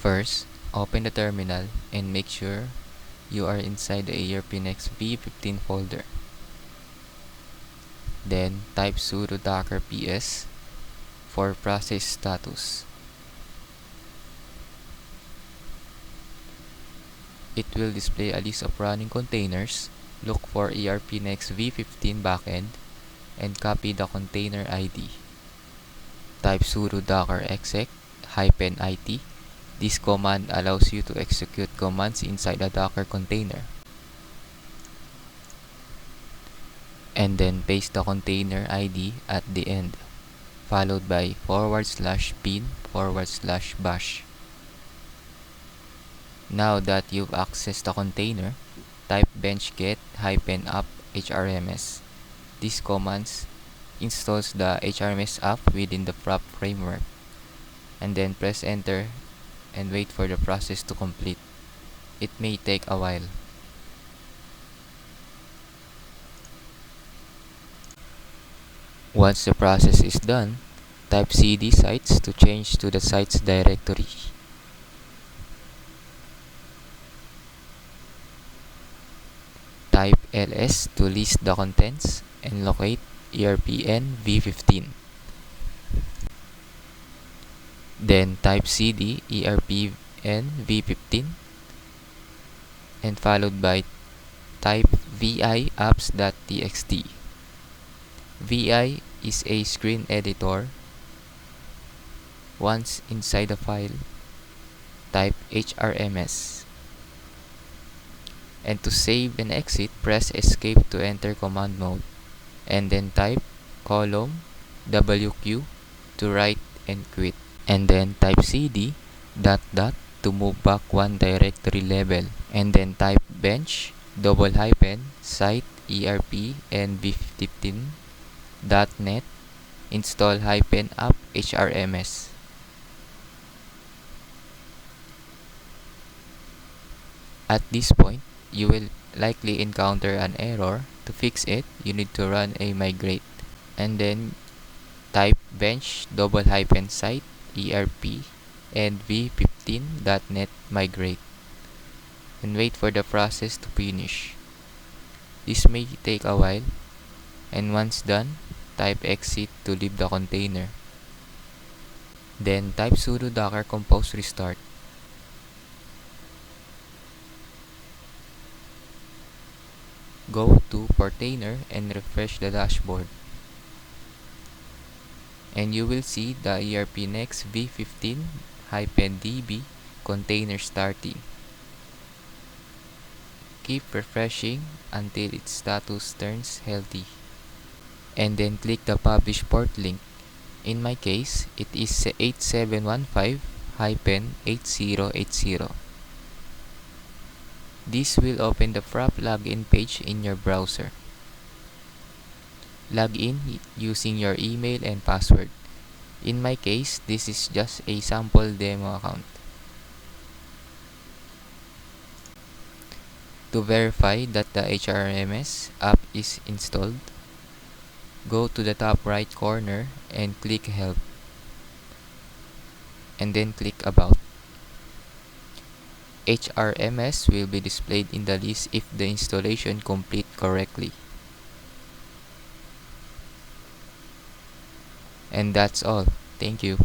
First, open the terminal and make sure you are inside the ERPNext v15 folder. Then type sudo docker ps for process status. It will display a list of running containers. Look for ERPNext v15 backend and copy the container ID. Type sudo docker exec -it. This command allows you to execute commands inside a Docker container. And then paste the container ID at the end, followed by /bin/bash. Now that you've accessed the container, type benchget -up hrms. This command installs the hrms app within the prop framework. And then press enter and wait for the process to complete. It may take a while. Once the process is done, type cd sites to change to the sites directory. Type ls to list the contents and locate ERPN v15. Then type cd ERPN v15 and followed by type vi apps.txt. Vi is a screen editor. Once inside the file, type hrms. And to save and exit, press escape to enter command mode. And then type :wq to write and quit. And then type cd ... to move back one directory level. And then type bench :site ERPN v15.net install -app hrms. At this point, you will likely encounter an error. To fix it, you need to run a migrate. And then type bench :site ERPN v15.net migrate and wait for the process to finish. This may take a while, and once done, type exit to leave the container. Then type sudo docker compose restart. Go to Portainer and refresh the dashboard. And you will see the ERPNext v15-db container starting. Keep refreshing until its status turns healthy. And then click the publish port link. In my case, it is 8715-8080. This will open the Frap login page in your browser. Log in using your email and password. In my case, this is just a sample demo account. To verify that the HRMS app is installed, go to the top right corner and click Help. And then click About. HRMS will be displayed in the list if the installation complete correctly. And that's all. Thank you.